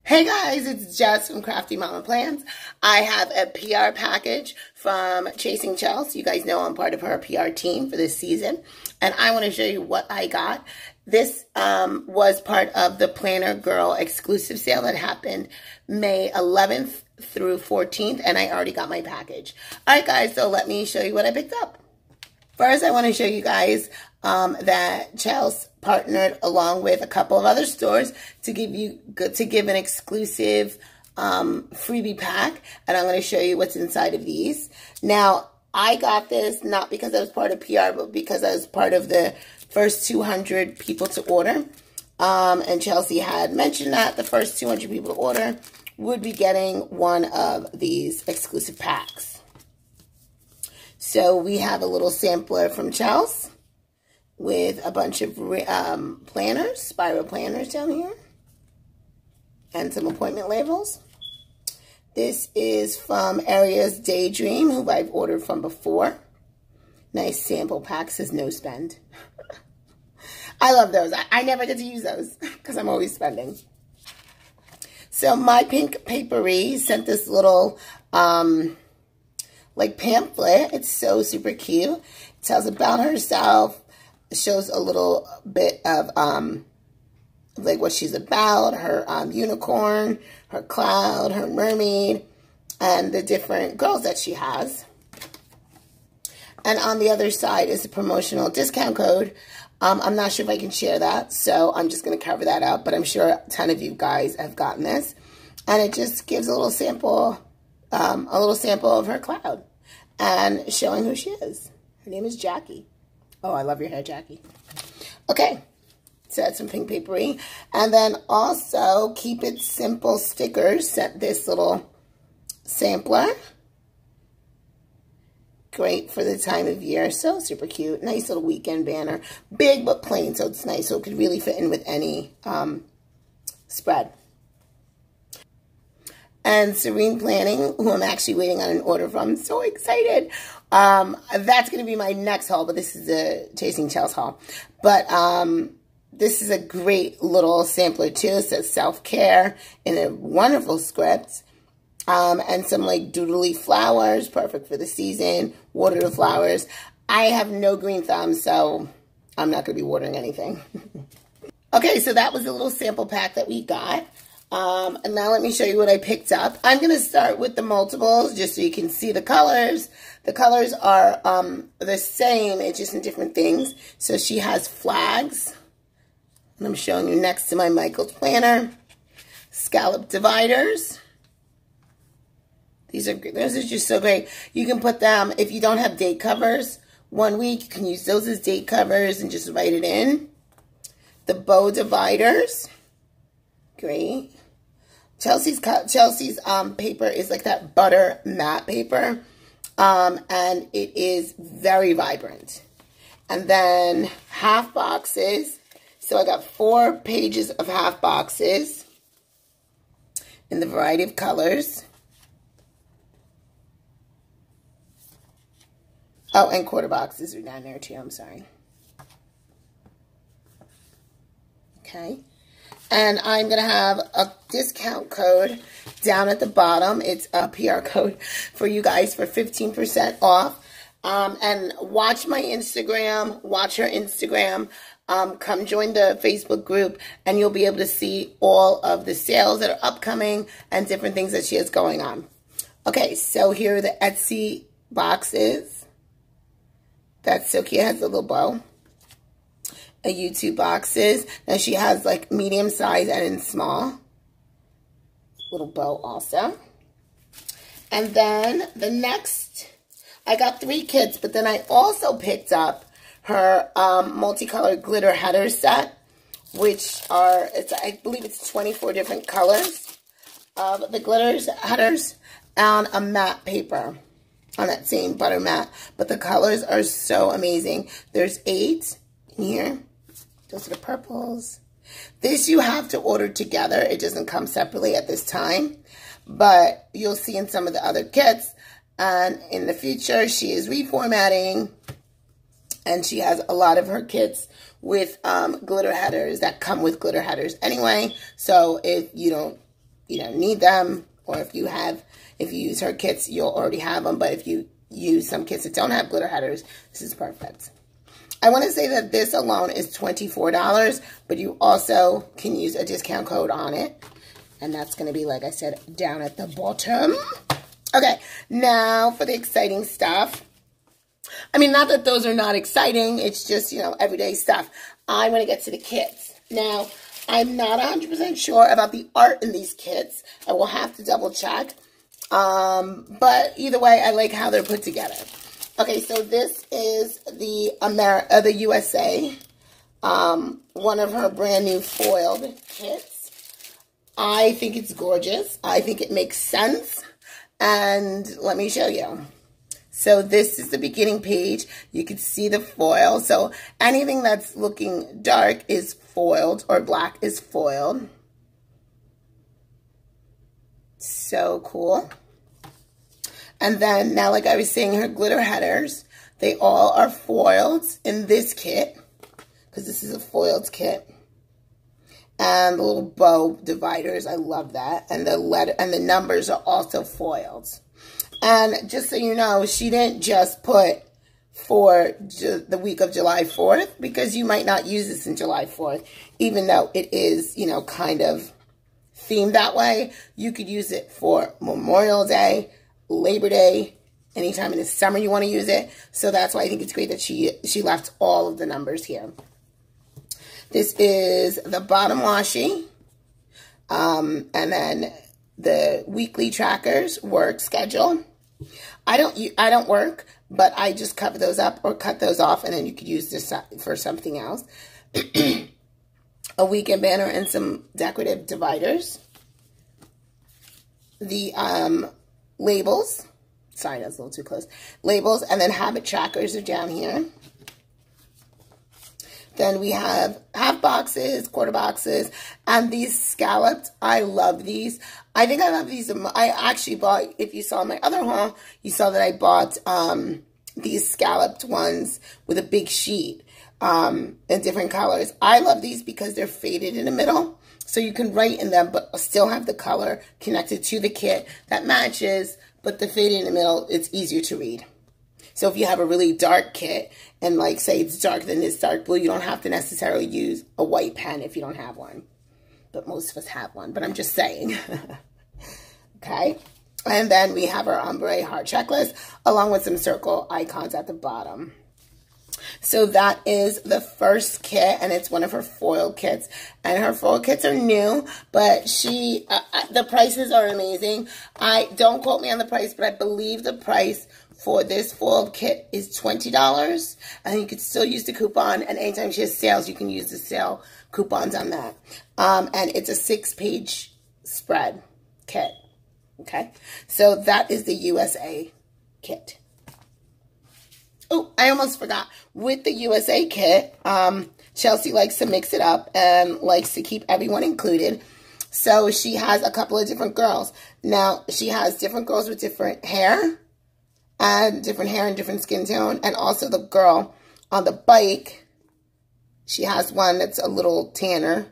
Hey guys, it's Jess from Crafty Mama Plans. I have a PR package from Chasing Chels. You guys know I'm part of her PR team for this season. And I want to show you what I got. This was part of the Planner Girl exclusive sale that happened May 11th through 14th. And I already got my package. Alright guys, so let me show you what I picked up. First, I want to show you guys that Chels partnered along with a couple of other stores to give an exclusive freebie pack, and I'm going to show you what's inside of these. Now, I got this not because I was part of PR, but because I was part of the first 200 people to order. And Chelsea had mentioned that the first 200 people to order would be getting one of these exclusive packs. So we have a little sampler from Chels with a bunch of planners, spiral planners down here, and some appointment labels. This is from Aria's Daydream, who I've ordered from before. Nice sample pack, says no spend. I love those. I never get to use those because I'm always spending. So My Pink Papery sent this little like pamphlet. It's so super cute. It tells about herself. It shows a little bit of like what she's about, her unicorn, her cloud, her mermaid, and the different girls that she has. And on the other side is a promotional discount code. I'm not sure if I can share that, so I'm just going to cover that up, but I'm sure a ton of you guys have gotten this. And it just gives a little sample of her cloud and showing who she is. Her name is Jackie. Oh, I love your hair, Jackie. Okay, so that's some Pink Papery. And then also, Keep It Simple stickers sent this little sampler. Great for the time of year. So super cute. Nice little weekend banner. Big but plain, so it's nice. So it could really fit in with any spread. And Serene Planning, who I'm actually waiting on an order from. So excited. That's going to be my next haul, but this is a Chasing Chels haul. But this is a great little sampler too. It says self-care in a wonderful script. And some like doodly flowers, perfect for the season. Water the flowers. I have no green thumbs, so I'm not going to be watering anything. Okay, so that was a little sample pack that we got. And now let me show you what I picked up. I'm going to start with the multiples just so you can see the colors. The colors are the same, it's just in different things. So she has flags. And I'm showing you next to my Michael's planner. Scallop dividers. Those are just so great. You can put them, if you don't have date covers, 1 week, you can use those as date covers and just write it in. The bow dividers. Great. Chelsea's paper is like that butter matte paper. And it is very vibrant. And then half boxes. So I got 4 pages of half boxes in the variety of colors. Oh, and quarter boxes are down there too. I'm sorry. Okay. And I'm going to have a discount code down at the bottom. It's a PR code for you guys for 15% off. And watch my Instagram. Watch her Instagram. Come join the Facebook group. And you'll be able to see all of the sales that are upcoming and different things that she has going on. Okay, so here are the Etsy boxes. That's so cute. It has a little bow. A YouTube boxes. Now she has like medium size and in small. Little bow also. And then the next, I got 3 kits, but then I also picked up her multicolored glitter header set, which are, I believe it's 24 different colors of the glitters headers on a matte paper. On that same butter matte. But the colors are so amazing. There's 8 in here. Those are the purples. This you have to order together. It doesn't come separately at this time. But you'll see in some of the other kits. And in the future, she is reformatting. And she has a lot of her kits with glitter headers that come with glitter headers anyway. So if you don't you know, need them, or if you use her kits, you'll already have them. But if you use some kits that don't have glitter headers, this is perfect. I want to say that this alone is $24, but you also can use a discount code on it. And that's going to be, like I said, down at the bottom. Okay, now for the exciting stuff. I mean, not that those are not exciting. It's just, you know, everyday stuff. I want to get to the kits. Now, I'm not 100% sure about the art in these kits. I will have to double check. But either way, I like how they're put together. Okay, so this is the USA, one of her brand new foiled kits. I think it's gorgeous. I think it makes sense. And let me show you. So this is the beginning page. You can see the foil. So anything that's looking dark is foiled, or black is foiled. So cool. And then now, like I was saying, her glitter headers, they all are foiled in this kit, because this is a foiled kit. And the little bow dividers, I love that. And the letter and the numbers are also foiled. And just so you know, she didn't just put for the week of July 4th, because you might not use this in July 4th, even though it is, you know, kind of themed that way. You could use it for Memorial Day, Labor Day, anytime in the summer you want to use it. So that's why I think it's great that she left all of the numbers here. This is the bottom washi. And then the weekly trackers, work schedule. I don't work, but I just cover those up or cut those off, and then you could use this for something else. A weekend banner and some decorative dividers. The labels. Sorry, that's a little too close. Labels, and then habit trackers are down here. Then we have half boxes, quarter boxes, and these scalloped. I love these. I think I love these. I actually bought, if you saw my other haul, you saw that I bought these scalloped ones with a big sheet in different colors. I love these because they're faded in the middle. So you can write in them, but still have the color connected to the kit that matches, but the faded in the middle, it's easier to read. So if you have a really dark kit, and like say it's darker than this dark blue, you don't have to necessarily use a white pen if you don't have one. But most of us have one, but I'm just saying. Okay. And then we have our ombre heart checklist, along with some circle icons at the bottom. So that is the first kit, and it's one of her foil kits. And her foil kits are new, but the prices are amazing. Don't quote me on the price, but I believe the price for this foiled kit is $20. And you could still use the coupon, and anytime she has sales, you can use the sale coupons on that. And it's a 6-page spread kit. Okay, so that is the USA kit. Oh, I almost forgot. With the USA kit, Chelsea likes to mix it up and likes to keep everyone included. So she has a couple of different girls. Now, she has different girls with different hair and different skin tone. And also the girl on the bike, she has one that's a little tanner.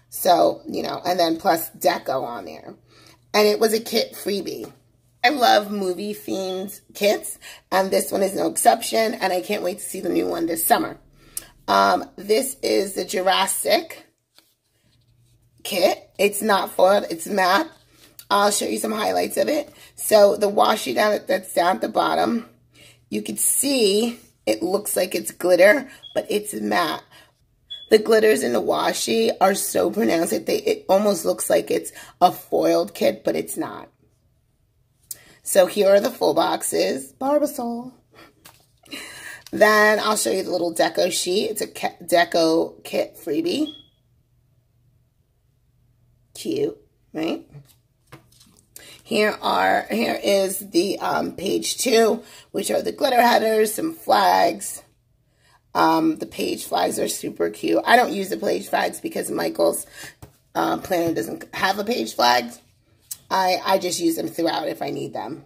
So, you know, and then plus deco on there. And it was a kit freebie. I love movie-themed kits, and this one is no exception, and I can't wait to see the new one this summer. This is the Jurassic kit. It's not foiled, it's matte. I'll show you some highlights of it. So the washi that's down at the bottom, you can see it looks like it's glitter, but it's matte. The glitters in the washi are so pronounced that it almost looks like it's a foiled kit, but it's not. So here are the full boxes. Barbasol. Then I'll show you the little deco sheet. It's a deco kit freebie. Cute, right? Here is the page 2, which are the glitter headers, some flags. The page flags are super cute. I don't use the page flags because Michael's planner doesn't have a page flag. I just use them throughout if I need them.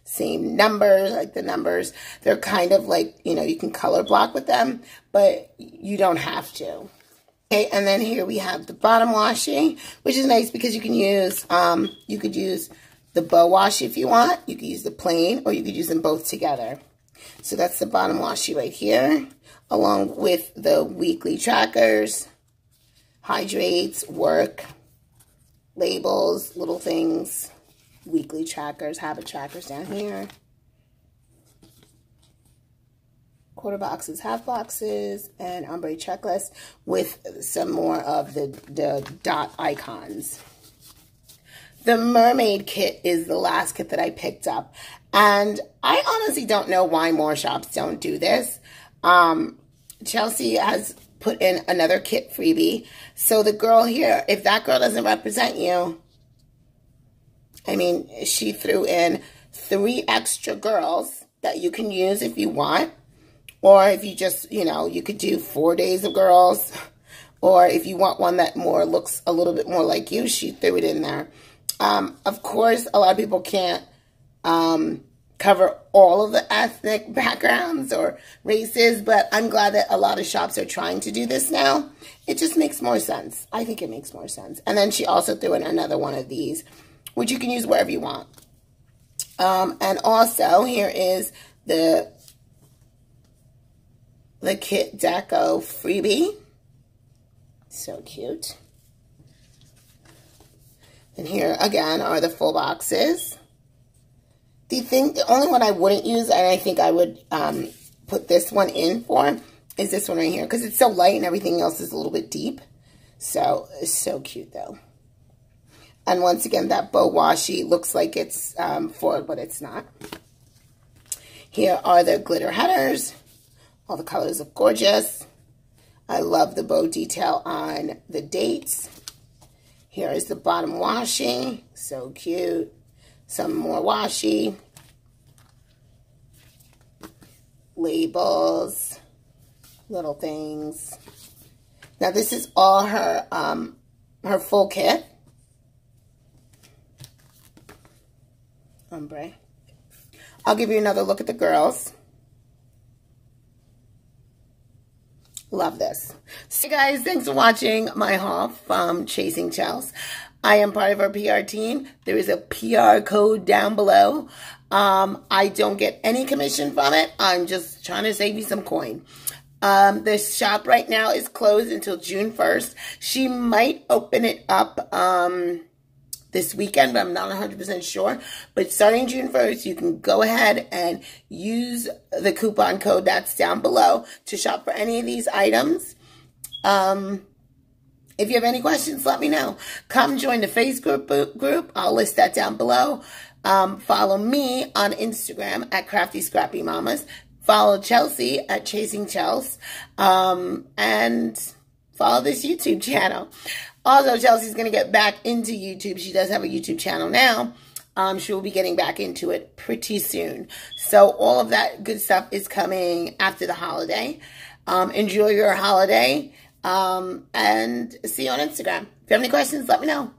Same numbers, like the numbers. They're kind of like, you know, you can color block with them, but you don't have to. Okay, and then here we have the bottom washi, which is nice because you can use, you could use the bow washi if you want. You could use the plain, or you could use them both together. So that's the bottom washi right here, along with the weekly trackers, hydrates, work, labels, little things, weekly trackers, habit trackers down here. Quarter boxes, half boxes, and ombre checklist with some more of the dot icons. The Mermaid Kit is the last kit that I picked up. And I honestly don't know why more shops don't do this. Chelsea has put in another kit freebie. So the girl here, if that girl doesn't represent you, I mean, she threw in 3 extra girls that you can use if you want. Or if you just, you know, you could do 4 days of girls. Or if you want one that more looks a little bit more like you, she threw it in there. Of course, a lot of people can't cover all of the ethnic backgrounds or races, but I'm glad that a lot of shops are trying to do this now. It just makes more sense. I think it makes more sense. And then she also threw in another one of these, which you can use wherever you want. And also, here is the Kit Deco freebie. So cute. And here, again, are the full boxes. The only one I wouldn't use, and I think I would put this one in for, is this one right here. Because it's so light and everything else is a little bit deep. So, it's so cute, though. And once again, that bow washi looks like it's forward, but it's not. Here are the glitter headers. All the colors look gorgeous. I love the bow detail on the dates. Here is the bottom washi. So cute. Some more washi. Labels. Little things. Now this is all her her full kit. Ombre. I'll give you another look at the girls. Love this. So guys, thanks for watching my haul from Chasing Chels. I am part of our PR team. There is a PR code down below. I don't get any commission from it. I'm just trying to save you some coin. This shop right now is closed until June 1st. She might open it up this weekend, but I'm not 100% sure. But starting June 1st, you can go ahead and use the coupon code that's down below to shop for any of these items. If you have any questions, let me know. Come join the Facebook group. I'll list that down below. Follow me on Instagram at Crafty Scrappy Mamas. Follow Chelsea at Chasing Chels. And follow this YouTube channel. Also, Chelsea's going to get back into YouTube. She does have a YouTube channel now. She will be getting back into it pretty soon. So all of that good stuff is coming after the holiday. Enjoy your holiday. And see you on Instagram. If you have any questions, let me know.